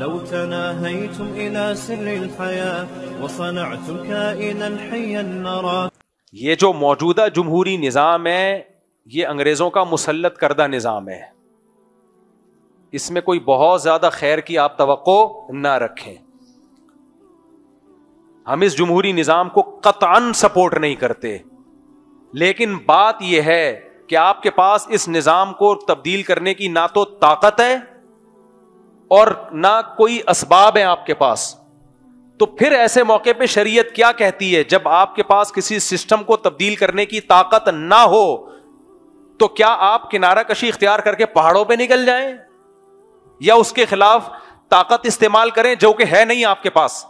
لو تناهيتم إلى سر الحياة وصنعتم كائنا حيا نرى. یہ جو موجودہ جمہوری نظام ہے یہ انگریزوں کا مسلط کردہ نظام ہے. اس میں کوئی بہت زیادہ خیر کی آپ توقع نہ رکھیں. ہم اس جمہوری نظام کو قطعاً سپورٹ نہیں کرتے, لیکن بات یہ ہے کہ آپ کے پاس اس نظام کو تبدیل کرنے کی نہ تو طاقت ہے اور نہ کوئی اسباب ہیں آپ کے پاس. تو پھر ایسے موقع پہ شریعت کیا کہتی ہے؟ جب آپ کے پاس کسی سسٹم کو تبدیل کرنے کی طاقت نہ ہو تو کیا آپ کنارہ کشی اختیار کر کے پہاڑوں پہ نکل جائیں یا اس کے خلاف طاقت استعمال کریں جو کہ ہے نہیں آپ کے پاس؟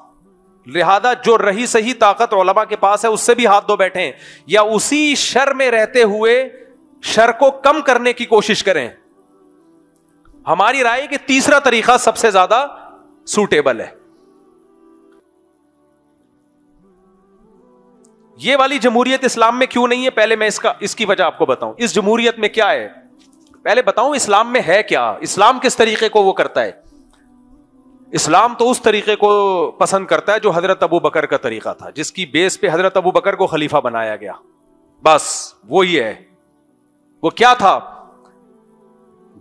لہذا جو رہی صحیح طاقت علماء کے پاس ہے اس سے بھی ہاتھ دھو بیٹھیں, یا اسی شر میں رہتے ہوئے شر کو کم کرنے کی کوشش کریں. ہماری رائے کہ تیسرا طریقہ سب سے زیادہ سوٹیبل ہے. یہ والی جمہوریت اسلام میں کیوں نہیں ہے؟ پہلے میں اس کی وجہ آپ کو بتاؤں. اس جمہوریت میں کیا ہے پہلے بتاؤں. اسلام میں ہے کیا؟ اسلام کس طریقے کو وہ کرتا ہے؟ اسلام تو اس طریقے کو پسند کرتا ہے جو حضرت ابو بکر کا طریقہ تھا, جس کی بیس پہ حضرت ابو بکر کو خلیفہ بنایا گیا. بس وہی ہے. وہ کیا تھا؟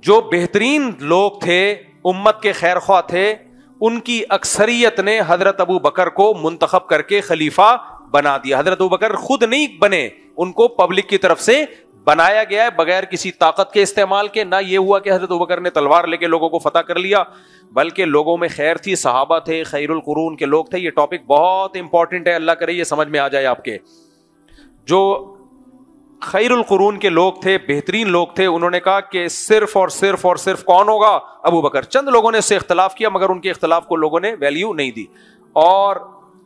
جو بہترین لوگ تھے, امت کے خیر خواہ تھے, ان کی اکثریت نے حضرت ابو بکر کو منتخب کر کے خلیفہ بنا دیا. حضرت ابو بکر خود نہیں بنے, ان کو پبلک کی طرف سے بنایا گیا ہے بغیر کسی طاقت کے استعمال کے. نہ یہ ہوا کہ حضرت ابو بکر نے تلوار لے کے لوگوں کو فتح کر لیا, بلکہ لوگوں میں خیر تھی, صحابہ تھے, خیر القرون کے لوگ تھے. یہ ٹاپک بہت امپورٹنٹ ہے, اللہ کرے یہ سمجھ میں آ جائے آپ کے. جو خیر القرون کے لوگ تھے, بہترین لوگ تھے, انہوں نے کہا کہ صرف اور صرف اور صرف کون ہوگا؟ ابو بکر. چند لوگوں نے اس سے اختلاف کیا مگر ان کے اختلاف کو لوگوں نے ویلیو نہیں دی, اور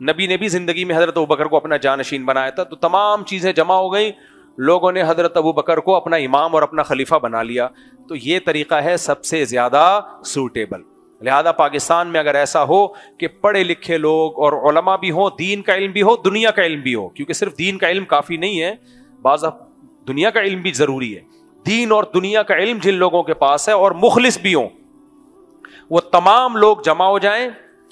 نبی نے بھی زندگی میں حضرت ابو بکر کو اپنا جانشین بنایا تھا. تو تمام چیزیں جمع ہو گئی, لوگوں نے حضرت ابو بکر کو اپنا امام اور اپنا خلیفہ بنا لیا. تو یہ طریقہ ہے سب سے زیادہ سوٹیبل. لہذا پاکستان میں اگر ایسا ہو کہ پڑھے لکھے لوگ اور علماء بھی ہوں, دین کا علم بھی ہو, دنیا کا علم بھی ہو, کیونکہ صرف دین کا علم کافی نہیں ہے, بعض دنیا کا علم بھی ضروری ہے. دین اور دنیا کا علم جن لوگوں کے پاس ہے اور مخلص بھی ہوں, وہ تمام لوگ جمع ہو جائیں,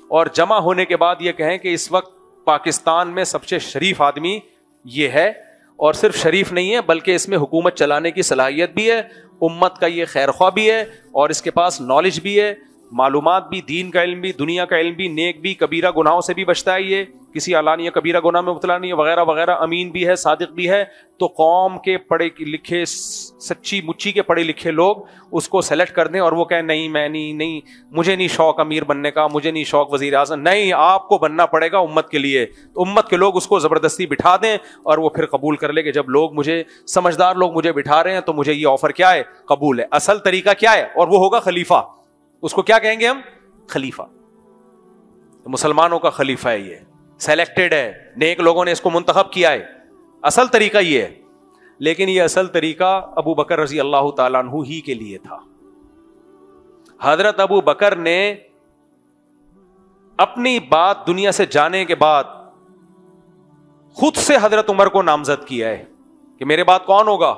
اور جمع ہونے کے بعد یہ کہیں کہ اس وقت پاکستان میں سب سے شریف آدمی یہ ہے, اور صرف شریف نہیں ہے بلکہ اس میں حکومت چلانے کی صلاحیت بھی ہے, امت کا یہ خیر خواہ بھی ہے, اور اس کے پاس نالج بھی ہے, معلومات بھی, دین کا علم بھی, دنیا کا علم بھی, نیک بھی, کبیرہ گناہوں سے بھی بچتا ہے, یہ کسی علانیہ کبیرہ گناہ میں مبتلا نہیں ہے, وغیرہ وغیرہ, امین بھی ہے, صادق بھی ہے. تو قوم کے پڑھے لکھے, سچی مچی کے پڑھے لکھے لوگ اس کو سلیکٹ کر دیں, اور وہ کہیں نہیں میں نہیں, مجھے نہیں شوق امیر بننے کا, مجھے نہیں شوق وزیر اعظم, نہیں آپ کو بننا پڑے گا امت کے لیے. تو امت کے لوگ اس کو زبردستی بٹھا دیں, اور وہ پھر قبول کر لے کہ جب لوگ مجھے, سمجھدار لوگ مجھے بٹھا رہے ہیں تو مجھے یہ آفر کیا ہے؟ قبول ہے. اصل طریقہ کیا ہے؟ اور وہ ہوگا خلیفہ. اس کو کیا کہیں گے ہم؟ خلیفہ. مسلمانوں کا خلیفہ ہے, یہ سلیکٹڈ ہے, نیک لوگوں نے اس کو منتخب کیا ہے. اصل طریقہ یہ ہے, لیکن یہ اصل طریقہ ابو بکر رضی اللہ تعالیٰ عنہ ہی کے لیے تھا. حضرت ابو بکر نے اپنی بات دنیا سے جانے کے بعد خود سے حضرت عمر کو نامزد کیا ہے کہ میرے بعد کون ہوگا؟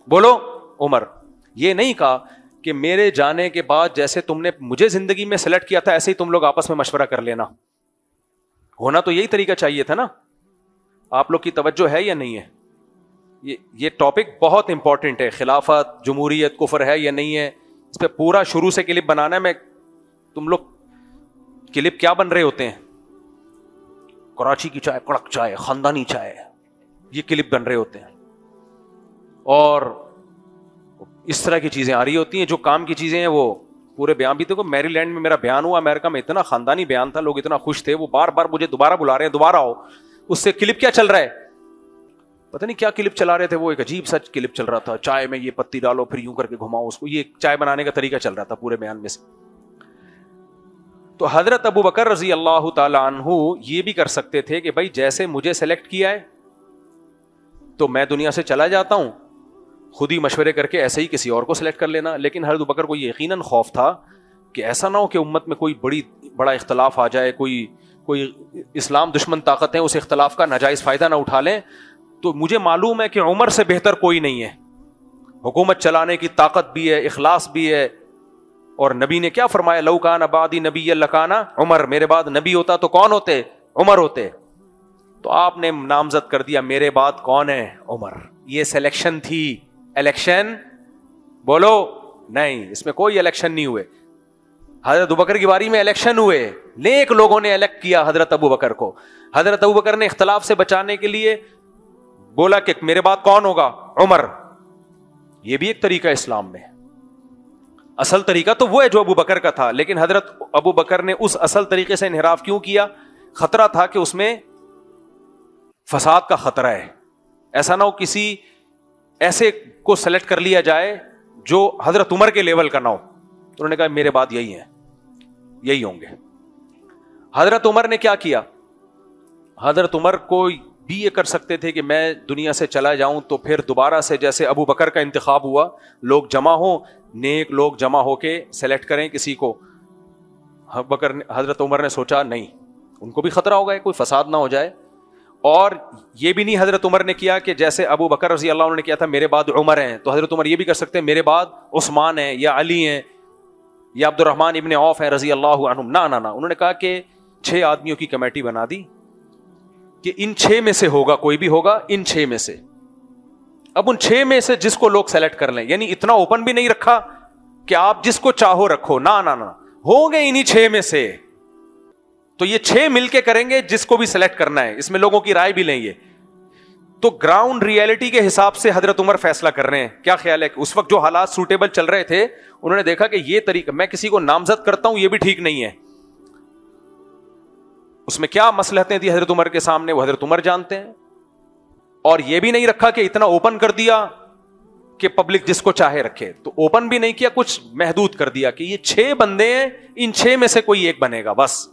بولو عمر. یہ نہیں کہا کہ میرے جانے کے بعد جیسے تم نے مجھے زندگی میں سلیکٹ کیا تھا ایسے ہی تم لوگ آپس میں مشورہ کر لینا. ہونا تو یہی طریقہ چاہیے تھا نا. آپ لوگ کی توجہ ہے یا نہیں ہے؟ یہ ٹاپک بہت امپورٹنٹ ہے. خلافت, جمہوریت, کفر ہے یا نہیں ہے, اس پہ پورا شروع سے کلپ بنانا ہے. میں تم لوگ کلپ کیا بن رہے ہوتے ہیں؟ کراچی کی چائے, کڑک چائے, خاندانی چائے, یہ کلپ بن رہے ہوتے ہیں, اور اس طرح کی چیزیں آ رہی ہوتی ہیں. جو کام کی چیزیں ہیں وہ پورے بیان بھی. دیکھو میری لینڈ میں میرا بیان ہوا, امریکہ میں اتنا خاندانی بیان تھا, لوگ اتنا خوش تھے, وہ بار بار مجھے دوبارہ بلا رہے ہیں, دوبارہ آؤ. اس سے کلپ کیا چل رہا ہے پتہ نہیں کیا کلپ چلا رہے تھے, وہ ایک عجیب سچ کلپ چل رہا تھا, چائے میں یہ پتی ڈالو پھر یوں کر کے گھماؤ اس کو, یہ چائے بنانے کا طریقہ چل رہا تھا پورے بیان میں سے. تو حضرت ابو بکر رضی اللہ تعالی عنہ یہ بھی کر سکتے تھے کہ بھائی جیسے مجھے سلیکٹ کیا ہے تو میں دنیا سے چلا جاتا ہوں, خود ہی مشورے کر کے ایسے ہی کسی اور کو سلیکٹ کر لینا. لیکن حضرت ابو بکر کو یہ یقیناً خوف تھا کہ ایسا نہ ہو کہ امت میں کوئی بڑا اختلاف آ جائے, کوئی اسلام دشمن طاقت ہے اس اختلاف کا ناجائز فائدہ نہ اٹھا لیں. تو مجھے معلوم ہے کہ عمر سے بہتر کوئی نہیں ہے, حکومت چلانے کی طاقت بھی ہے, اخلاص بھی ہے, اور نبی نے کیا فرمایا؟ لو کان بعدی نبی لکان عمر، میرے بعد نبی ہوتا تو کون ہوتے؟ عمر ہوتے. تو آپ نے نامزد کر دیا میرے بعد کون ہے؟ عمر. یہ سلیکشن تھی، الیکشن بولو نہیں، اس میں کوئی الیکشن نہیں ہوئے. حضرت ابوبکر کی باری میں الیکشن ہوئے، نیک لوگوں نے الیکٹ کیا حضرت ابوبکر کو. حضرت ابوبکر نے اختلاف سے بچانے کے لیے بولا کہ میرے بعد کون ہوگا؟ عمر. یہ بھی ایک طریقہ اسلام میں. اصل طریقہ تو وہ ہے جو ابوبکر کا تھا، لیکن حضرت ابوبکر نے اس اصل طریقے سے انحراف کیوں کیا؟ خطرہ تھا کہ اس میں فساد کا خطرہ ہے، ایسا نہ ہو کسی ایسے کو سلیکٹ کر لیا جائے جو حضرت عمر کے لیول کا نہ ہو. تو انہوں نے کہا میرے بعد یہی ہیں، یہی ہوں گے. حضرت عمر نے کیا کیا؟ حضرت عمر کو بھی یہ کر سکتے تھے کہ میں دنیا سے چلا جاؤں تو پھر دوبارہ سے جیسے ابو بکر کا انتخاب ہوا، لوگ جمع ہوں، نیک لوگ جمع ہو کے سلیکٹ کریں کسی کو. حضرت عمر نے سوچا نہیں، ان کو بھی خطرہ ہوگا، کوئی فساد نہ ہو جائے. اور یہ بھی نہیں حضرت عمر نے کیا کہ جیسے ابو بکر رضی اللہ عنہ نے کیا تھا میرے بعد عمر ہیں، تو حضرت عمر یہ بھی کر سکتے ہیں میرے بعد عثمان ہیں یا علی ہیں یا عبد الرحمن ابن عوف ہیں رضی اللہ عنہم. نہ انہوں نے کہا کہ 6 آدمیوں کی کمیٹی بنا دی کہ ان 6 میں سے ہوگا، کوئی بھی ہوگا ان 6 میں سے. اب ان 6 میں سے جس کو لوگ سیلیکٹ کر لیں، یعنی اتنا اوپن بھی نہیں رکھا کہ آپ جس کو چاہو رکھو، نہ ہوں گے انہی 6 میں سے. تو یہ 6 مل کے کریں گے جس کو بھی سلیکٹ کرنا ہے، اس میں لوگوں کی رائے بھی لیں گے. تو گراؤنڈ ریئلٹی کے حساب سے حضرت عمر فیصلہ کر رہے ہیں. کیا خیال ہے کہ اس وقت جو حالات سوٹیبل چل رہے تھے، انہوں نے دیکھا کہ یہ طریقہ میں کسی کو نامزد کرتا ہوں یہ بھی ٹھیک نہیں ہے. اس میں کیا مصلحتیں تھی حضرت عمر کے سامنے، وہ حضرت عمر جانتے ہیں. اور یہ بھی نہیں رکھا کہ اتنا اوپن کر دیا کہ پبلک جس کو چاہے رکھے. تو اوپن بھی نہیں کیا، کچھ محدود کر دیا کہ یہ 6 بندے ہیں، ان 6 میں سے کوئی ایک بنے گا بس.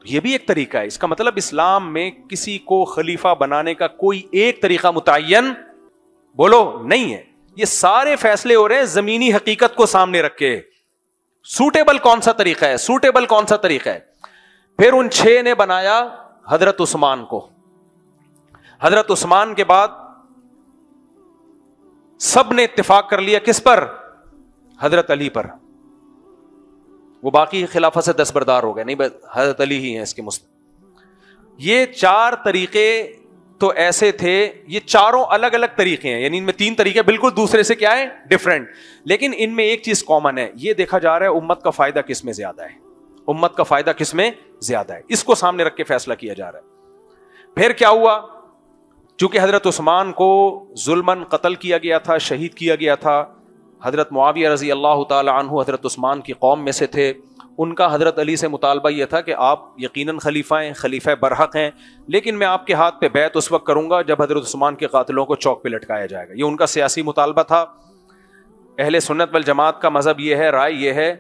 یہ بھی ایک طریقہ ہے. اس کا مطلب اسلام میں کسی کو خلیفہ بنانے کا کوئی ایک طریقہ متعین بولو نہیں ہے. یہ سارے فیصلے ہو رہے ہیں زمینی حقیقت کو سامنے رکھ کے. سوٹیبل کون سا طریقہ ہے، سوٹیبل کون سا طریقہ ہے. پھر ان 6 نے بنایا حضرت عثمان کو. حضرت عثمان کے بعد سب نے اتفاق کر لیا کس پر؟ حضرت علی پر. وہ باقی خلافت سے دستبردار ہو گئے، نہیں حضرت علی ہی ہیں اس کے یہ 4 طریقے تو ایسے تھے. یہ چاروں الگ الگ طریقے ہیں، یعنی ان میں 3 طریقے بالکل دوسرے سے کیا ہے، ڈفرنٹ. لیکن ان میں ایک چیز کامن ہے. یہ دیکھا جا رہا ہے امت کا فائدہ کس میں زیادہ ہے، امت کا فائدہ کس میں زیادہ ہے، اس کو سامنے رکھ کے فیصلہ کیا جا رہا ہے. پھر کیا ہوا؟ چونکہ حضرت عثمان کو ظلماً قتل کیا گیا تھا، شہید کیا گیا تھا. حضرت معاویہ رضی اللہ تعالی عنہ حضرت عثمان کی قوم میں سے تھے. ان کا حضرت علی سے مطالبہ یہ تھا کہ آپ یقیناً خلیفہ ہیں، خلیفہ برحق ہیں، لیکن میں آپ کے ہاتھ پہ بیعت اس وقت کروں گا جب حضرت عثمان کے قاتلوں کو چوک پہ لٹکایا جائے گا. یہ ان کا سیاسی مطالبہ تھا. اہل سنت والجماعت کا مذہب یہ ہے، رائے یہ ہے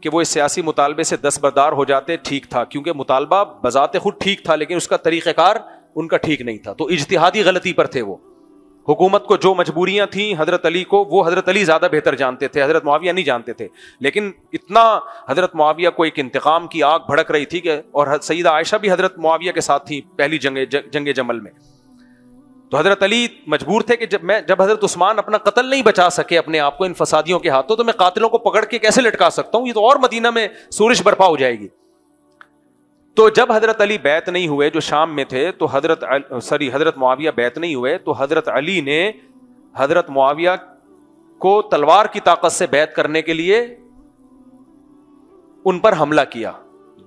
کہ وہ اس سیاسی مطالبے سے دستبردار ہو جاتے، ٹھیک تھا، کیونکہ مطالبہ بذات خود ٹھیک تھا لیکن اس کا طریقہ کار ان کا ٹھیک نہیں تھا. تو اجتہادی غلطی پر تھے وہ. حکومت کو جو مجبوریاں تھیں حضرت علی کو، وہ حضرت علی زیادہ بہتر جانتے تھے، حضرت معاویہ نہیں جانتے تھے. لیکن اتنا حضرت معاویہ کو ایک انتقام کی آگ بھڑک رہی تھی کہ، اور سیدہ عائشہ بھی حضرت معاویہ کے ساتھ تھی پہلی جنگ جمل میں. تو حضرت علی مجبور تھے کہ جب حضرت عثمان اپنا قتل نہیں بچا سکے اپنے آپ کو ان فسادیوں کے ہاتھوں، تو میں قاتلوں کو پکڑ کے کیسے لٹکا سکتا ہوں، یہ تو اور مدینہ میں سورش برپا ہو جائے گی. تو جب حضرت علی بیعت نہیں ہوئے، جو شام میں تھے، تو حضرت معاویہ بیعت نہیں ہوئے، تو حضرت علی نے حضرت معاویہ کو تلوار کی طاقت سے بیعت کرنے کے لیے ان پر حملہ کیا.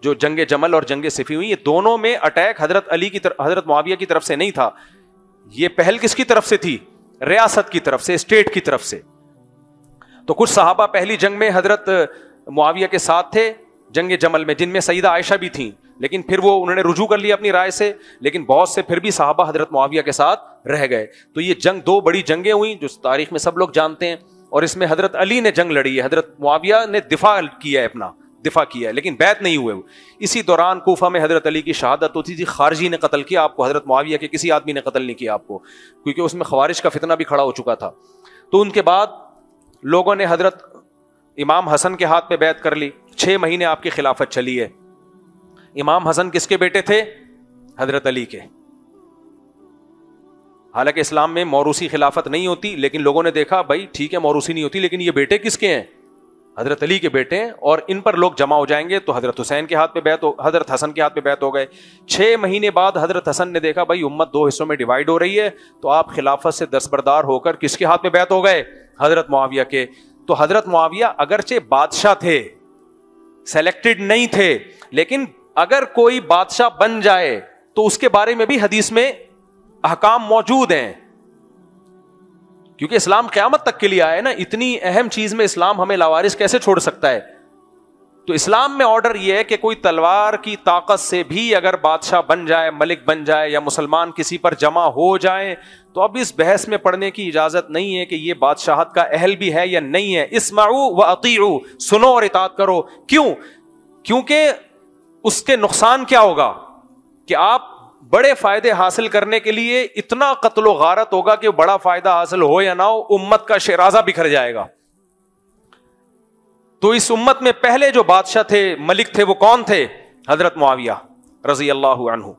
جو جنگ جمل اور جنگ صفین ہوئی، یہ دونوں میں اٹیک حضرت معاویہ کی طرف سے نہیں تھا. یہ پہل کس کی طرف سے تھی؟ ریاست کی طرف سے، اسٹیٹ کی طرف سے. تو کچھ صحابہ پہلی جنگ میں حضرت معاویہ کے ساتھ تھے جنگ جمل میں، جن میں سیدہ عائشہ بھی تھیں، لیکن پھر وہ انہوں نے رجوع کر لیا اپنی رائے سے. لیکن بہت سے پھر بھی صحابہ حضرت معاویہ کے ساتھ رہ گئے. تو یہ جنگ 2 بڑی جنگیں ہوئیں جو تاریخ میں سب لوگ جانتے ہیں، اور اس میں حضرت علی نے جنگ لڑی ہے، حضرت معاویہ نے دفاع کیا ہے، اپنا دفاع کیا ہے، لیکن بیعت نہیں ہوئے. اسی دوران کوفہ میں حضرت علی کی شہادت ہوتی تھی. خارجی نے قتل کیا آپ کو، حضرت معاویہ کے کسی آدمی نے قتل نہیں کیا آپ کو، کیونکہ اس میں خوارج کا فتنہ بھی کھڑا ہو چکا تھا. تو ان کے بعد لوگوں نے حضرت امام حسن کے ہاتھ پہ بیعت کر لی. 6 مہینے آپ کی خلافت چلی ہے. امام حسن کس کے بیٹے تھے؟ حضرت علی کے. حالانکہ اسلام میں موروثی خلافت نہیں ہوتی، لیکن لوگوں نے دیکھا بھائی ٹھیک ہے موروثی نہیں ہوتی، لیکن یہ بیٹے کس کے ہیں؟ حضرت علی کے بیٹے ہیں اور ان پر لوگ جمع ہو جائیں گے. تو حضرت حسین کے ہاتھ پہ بیعت ہو, حضرت حسن کے ہاتھ پہ بیعت ہو گئے. 6 مہینے بعد حضرت حسن نے دیکھا بھائی امت 2 حصوں میں ڈیوائڈ ہو رہی ہے, تو آپ خلافت سے دستبردار ہو کر کس کے ہاتھ پہ بیعت ہو گئے؟ حضرت معاویہ کے. تو حضرت معاویہ اگرچہ بادشاہ تھے, سلیکٹڈ نہیں تھے, لیکن اگر کوئی بادشاہ بن جائے تو اس کے بارے میں بھی حدیث میں احکام موجود ہیں, کیونکہ اسلام قیامت تک کے لیے آیا ہے نا. اتنی اہم چیز میں اسلام ہمیں لاوارث کیسے چھوڑ سکتا ہے؟ تو اسلام میں آرڈر یہ ہے کہ کوئی تلوار کی طاقت سے بھی اگر بادشاہ بن جائے, ملک بن جائے, یا مسلمان کسی پر جمع ہو جائیں, تو اب اس بحث میں پڑھنے کی اجازت نہیں ہے کہ یہ بادشاہت کا اہل بھی ہے یا نہیں ہے. اسمعوا واطیعوا, سنو اور اطاعت کرو. کیوں؟ کیونکہ اس کے نقصان کیا ہوگا کہ آپ بڑے فائدے حاصل کرنے کے لیے اتنا قتل و غارت ہوگا کہ بڑا فائدہ حاصل ہو یا نہ ہو, امت کا شیرازہ بکھر جائے گا. تو اس امت میں پہلے جو بادشاہ تھے, ملک تھے, وہ کون تھے؟ حضرت معاویہ رضی اللہ عنہ.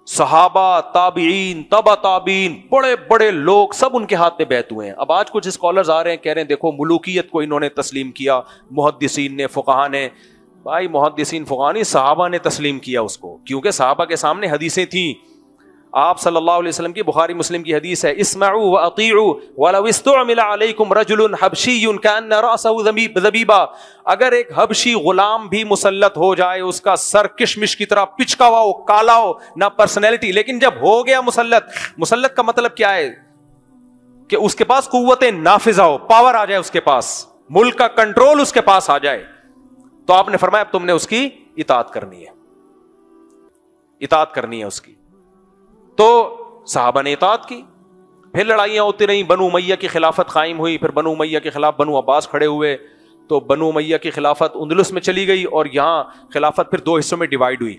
صحابہ, تابعین, تبع تابعین, بڑے بڑے لوگ سب ان کے ہاتھ پہ بیعت ہوئے ہیں. اب آج کچھ اسکالرز آ رہے ہیں, کہہ رہے ہیں دیکھو ملوکیت کو انہوں نے تسلیم کیا, محدثین نے, فقہا نے. بھائی محدثین فقہا نہیں, صحابہ نے تسلیم کیا اس کو, کیونکہ صحابہ کے سامنے حدیثیں تھیں. آپ صلی اللہ علیہ وسلم کی بخاری مسلم کی حدیث ہے, اسمعوا واطیعوا ولو استعمل علیکم رجل حبشی کأن رأسه ذبیبہ. اگر ایک حبشی غلام بھی مسلط ہو جائے, اس کا سر کشمش کی طرح پچکا ہوا ہو, کالا ہو, نہ پرسنالٹی, لیکن جب ہو گیا مسلط کا مطلب کیا ہے کہ اس کے پاس قوت نافذہ ہو, پاور آ جائے اس کے پاس, ملک کا کنٹرول اس کے پاس آ جائے, تو آپ نے فرمایا اب تم نے اس کی اطاعت کرنی ہے, اطاعت کرنی ہے اس کی. تو صحابہ نے اطاعت کی. پھر لڑائیاں ہوتی رہیں, بنو امیہ کی خلافت قائم ہوئی, پھر بنو امیہ کے خلاف بنو عباس کھڑے ہوئے, تو بنو امیہ کی خلافت اندلس میں چلی گئی, اور یہاں خلافت پھر 2 حصوں میں ڈیوائڈ ہوئی.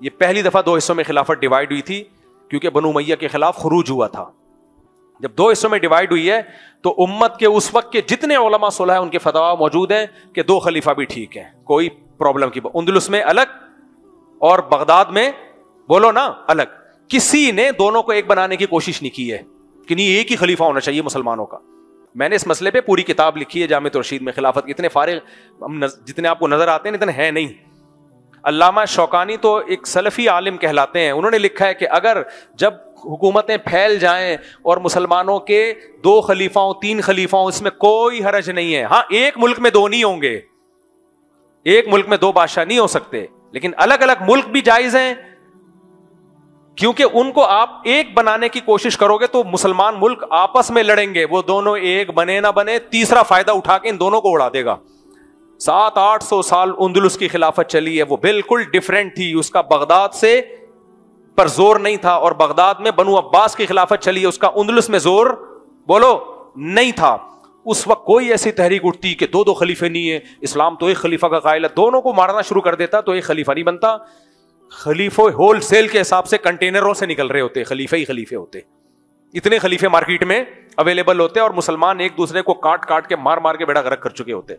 یہ پہلی دفعہ 2 حصوں میں خلافت ڈیوائڈ ہوئی تھی, کیونکہ بنو امیہ کے خلاف خروج ہوا تھا. جب 2 حصوں میں ڈیوائڈ ہوئی ہے تو امت کے اس وقت کے جتنے علماء صلح ہیں ان کے فتوا موجود ہیں کہ 2 خلیفہ بھی ٹھیک ہیں, کوئی پرابلم کی. اندلس میں الگ اور بغداد میں بولو نا الگ. کسی نے دونوں کو ایک بنانے کی کوشش نہیں کی ہے کہ نہیں ایک ہی خلیفہ ہونا چاہیے مسلمانوں کا. میں نے اس مسئلے پہ پوری کتاب لکھی ہے جامع الرشید میں. خلافت اتنے فارغ جتنے آپ کو نظر آتے ہیں اتنے ہیں نہیں. علامہ شوکانی تو ایک سلفی عالم کہلاتے ہیں, انہوں نے لکھا ہے کہ اگر جب حکومتیں پھیل جائیں اور مسلمانوں کے 2 خلیفاؤں 3 خلیفاؤں, اس میں کوئی حرج نہیں ہے. ہاں ایک ملک میں 2 نہیں ہوں گے, ایک ملک میں 2 بادشاہ نہیں ہو سکتے, لیکن الگ الگ ملک بھی جائز ہیں, کیونکہ ان کو آپ ایک بنانے کی کوشش کرو گے تو مسلمان ملک آپس میں لڑیں گے, وہ دونوں ایک بنے نہ بنے, تیسرا فائدہ اٹھا کے ان دونوں کو اڑا دے گا. 700-800 سال اندلس کی خلافت چلی ہے, وہ بالکل ڈیفرنٹ تھی, اس کا بغداد سے پر زور نہیں تھا, اور بغداد میں بنو عباس کی خلافت چلی ہے, اس کا اندلس میں زور بولو نہیں تھا. اس وقت کوئی ایسی تحریک اٹھتی کہ 2 خلیفے نہیں ہے, اسلام تو ایک خلیفہ کا قائل ہے, دونوں کو مارنا شروع کر دیتا تو ایک خلیفہ نہیں بنتا. خلیفے ہول سیل کے حساب سے کنٹینروں سے نکل رہے ہوتے, خلیفے ہی خلیفے ہوتے, اتنے خلیفے مارکیٹ میں اویلیبل ہوتے, اور مسلمان ایک دوسرے کو کاٹ کاٹ کے مار مار کے بیڑا غرق کر چکے ہوتے.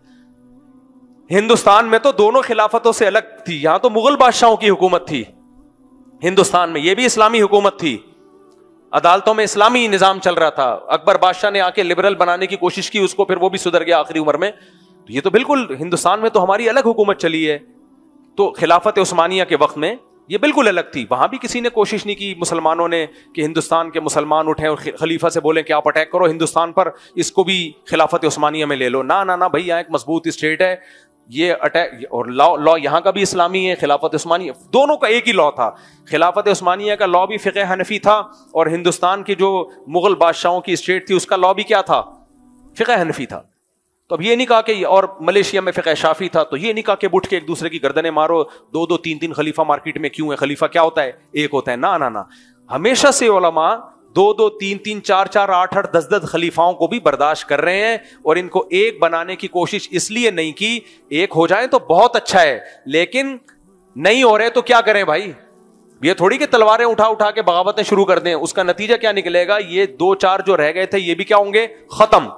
ہندوستان میں تو دونوں خلافتوں سے الگ تھی, یہاں تو مغل بادشاہوں کی حکومت تھی, ہندوستان میں یہ بھی اسلامی حکومت تھی, عدالتوں میں اسلامی نظام چل رہا تھا. اکبر بادشاہ نے آ کے لبرل بنانے کی کوشش کی اس کو, پھر وہ بھی سدھر گیا آخری عمر میں. تو یہ تو بالکل ہندوستان میں تو ہماری الگ حکومت چلی ہے. تو خلافت عثمانیہ کے وقت میں یہ بالکل الگ تھی, وہاں بھی کسی نے کوشش نہیں کی مسلمانوں نے کہ ہندوستان کے مسلمان اٹھیں اور خلیفہ سے بولیں کہ آپ اٹیک کرو ہندوستان پر, اس کو بھی خلافت عثمانیہ میں لے لو. نہ بھائی, یہاں ایک مضبوط اسٹیٹ ہے, یہ اٹیک اور لا یہاں کا بھی اسلامی ہے, خلافت عثمانیہ دونوں کا ایک ہی لا تھا. خلافت عثمانیہ کا لا بھی فقہ حنفی تھا, اور ہندوستان کی جو مغل بادشاہوں کی اسٹیٹ تھی اس کا لا بھی کیا تھا, فقہ حنفی تھا. تو اب یہ نہیں کہا کہ, اور ملیشیا میں فقہ شافی تھا, تو یہ نہیں کہا کہ اٹھ کے ایک دوسرے کی گردنیں مارو, 2 3 خلیفہ مارکیٹ میں کیوں ہے, خلیفہ کیا ہوتا ہے, ایک ہوتا ہے. نہ ہمیشہ سے علماء 2 3 4 8 10 خلیفاؤں کو بھی برداشت کر رہے ہیں, اور ان کو ایک بنانے کی کوشش اس لیے نہیں کی, ایک ہو جائیں تو بہت اچھا ہے, لیکن نہیں ہو رہے تو کیا کریں بھائی. یہ تھوڑی کہ تلواریں اٹھا کے بغاوتیں شروع کر دیں, اس کا نتیجہ کیا نکلے گا, یہ 2 4 جو رہ گئے تھے یہ بھی کیا ہوں گے, ختم.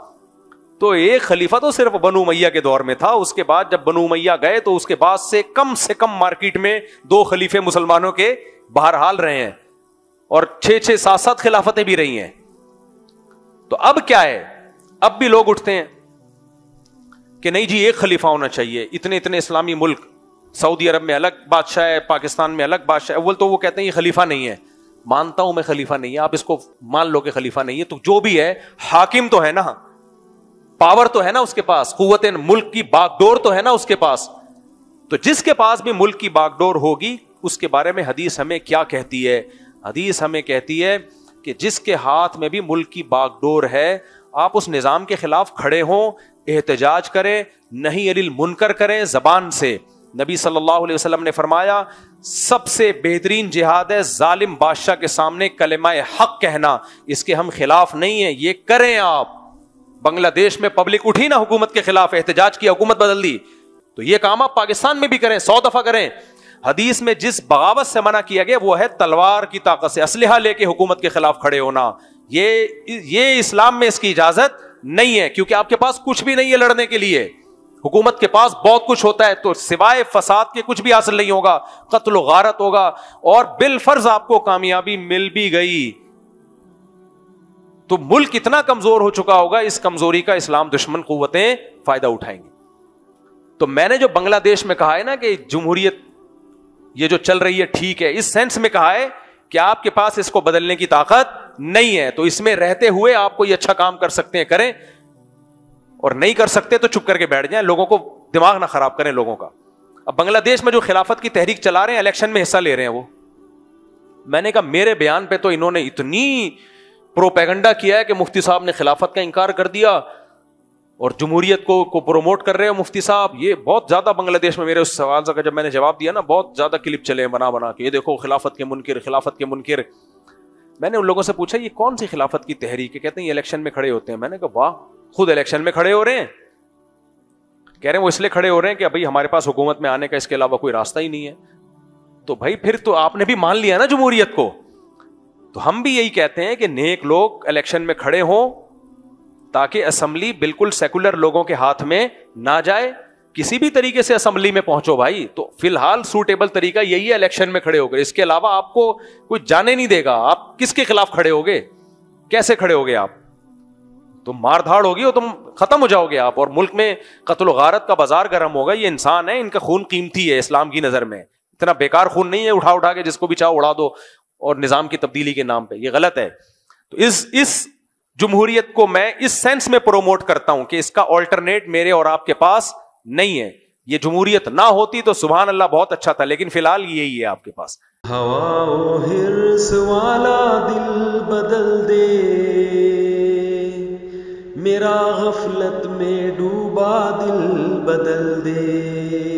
تو ایک خلیفہ تو صرف بنو امیہ کے دور میں تھا, اس کے بعد جب بنو امیہ گئے تو اس کے بعد سے کم مارکیٹ میں 2 خلیفے مسلمانوں کے بہرحال رہے ہیں, اور 6 7 خلافتیں بھی رہی ہیں. تو اب کیا ہے, اب بھی لوگ اٹھتے ہیں کہ نہیں جی ایک خلیفہ ہونا چاہیے, اتنے اتنے اسلامی ملک, سعودی عرب میں الگ بادشاہ ہے, پاکستان میں الگ بادشاہ ہے. اول تو وہ کہتے ہیں یہ خلیفہ نہیں ہے, مانتا ہوں میں خلیفہ نہیں ہے, آپ اس کو مان لو کہ خلیفہ نہیں ہے, تو جو بھی ہے حاکم تو ہے نا, پاور تو ہے نا اس کے پاس, قوت ملک کی باغ ڈور تو ہے نا اس کے پاس. تو جس کے پاس بھی ملک کی باغ ڈور ہوگی اس کے بارے میں حدیث ہمیں کیا کہتی ہے؟ حدیث ہمیں کہتی ہے کہ جس کے ہاتھ میں بھی ملک کی باغ ڈور ہے, آپ اس نظام کے خلاف کھڑے ہوں, احتجاج کریں, نہیں علی المنکر کریں زبان سے. نبی صلی اللہ علیہ وسلم نے فرمایا سب سے بہترین جہاد ہے ظالم بادشاہ کے سامنے کلمہ حق کہنا, اس کے ہم خلاف نہیں ہیں, یہ کریں آپ. بنگلہ دیش میں پبلک اٹھی نا حکومت کے خلاف, احتجاج کیا, حکومت بدل دی, تو یہ کام آپ پاکستان میں بھی کریں, 100 دفعہ کریں. حدیث میں جس بغاوت سے منع کیا گیا وہ ہے تلوار کی طاقت سے, اسلحہ لے کے حکومت کے خلاف کھڑے ہونا. یہ اسلام میں اس کی اجازت نہیں ہے, کیونکہ آپ کے پاس کچھ بھی نہیں ہے لڑنے کے لیے. حکومت کے پاس بہت کچھ ہوتا ہے, تو سوائے فساد کے کچھ بھی حاصل نہیں ہوگا, قتل و غارت ہوگا, اور بالفرض آپ کو کامیابی مل بھی گئی تو ملک اتنا کمزور ہو چکا ہوگا, اس کمزوری کا اسلام دشمن قوتیں فائدہ اٹھائیں گی. تو میں نے جو بنگلہ دیش میں کہا ہے نا کہ جمہوریت یہ جو چل رہی ہے ٹھیک ہے, اس سینس میں کہا ہے کہ آپ کے پاس اس کو بدلنے کی طاقت نہیں ہے, تو اس میں رہتے ہوئے آپ کوئی اچھا کام کر سکتے ہیں کریں, اور نہیں کر سکتے تو چپ کر کے بیٹھ جائیں, لوگوں کو دماغ نہ خراب کریں لوگوں کا. اب بنگلہ دیش میں جو خلافت کی تحریک چلا رہے ہیں, الیکشن میں حصہ لے رہے ہیں وہ, میں نے کہا میرے بیان پہ تو انہوں نے اتنی پروپیگنڈا کیا ہے کہ مفتی صاحب نے خلافت کا انکار کر دیا اور جمہوریت کو پروموٹ کر رہے ہیں مفتی صاحب. یہ بہت زیادہ بنگلہ دیش میں میرے اس سوال کا جب میں نے جواب دیا نا, بہت زیادہ کلپ چلے بنا کے, یہ دیکھو خلافت کے منکر, خلافت کے منکر. میں نے ان لوگوں سے پوچھا یہ کون سی خلافت کی تحریک ہے؟ کہتے ہیں یہ الیکشن میں کھڑے ہوتے ہیں. میں نے کہا واہ, خود الیکشن میں کھڑے ہو رہے ہیں. کہہ رہے ہیں وہ اس لیے کھڑے ہو رہے ہیں کہ بھائی ہمارے پاس حکومت میں آنے کا اس کے علاوہ کوئی راستہ ہی نہیں ہے. تو بھائی پھر تو آپ نے بھی مان لیا نا جمہوریت کو. تو ہم بھی یہی کہتے ہیں کہ نیک لوگ الیکشن میں کھڑے ہوں تاکہ اسمبلی بالکل سیکولر لوگوں کے ہاتھ میں نہ جائے. کسی بھی طریقے سے اسمبلی میں پہنچو بھائی, تو فی الحال سوٹیبل طریقہ یہی ہے الیکشن میں کھڑے ہو گئے. اس کے علاوہ آپ کو کوئی جانے نہیں دے گا. آپ کس کے خلاف کھڑے ہوگے, کیسے کھڑے ہوگے آپ؟ تو مار دھاڑ ہوگی اور تم ختم ہو جاؤ گے آپ, اور ملک میں قتل و غارت کا بازار گرم ہوگا. یہ انسان ہے, ان کا خون قیمتی ہے اسلام کی نظر میں, اتنا بیکار خون نہیں ہے اٹھا کے جس کو بھی چاہو اڑا دو اور نظام کی تبدیلی کے نام پہ. یہ غلط ہے. تو اس جمہوریت کو میں اس سینس میں پروموٹ کرتا ہوں کہ اس کا آلٹرنیٹ میرے اور آپ کے پاس نہیں ہے. یہ جمہوریت نہ ہوتی تو سبحان اللہ بہت اچھا تھا, لیکن فی الحال یہی ہے آپ کے پاس. ہوا و حرص والا دل بدل دے, میرا غفلت میں ڈوبا دل بدل دے.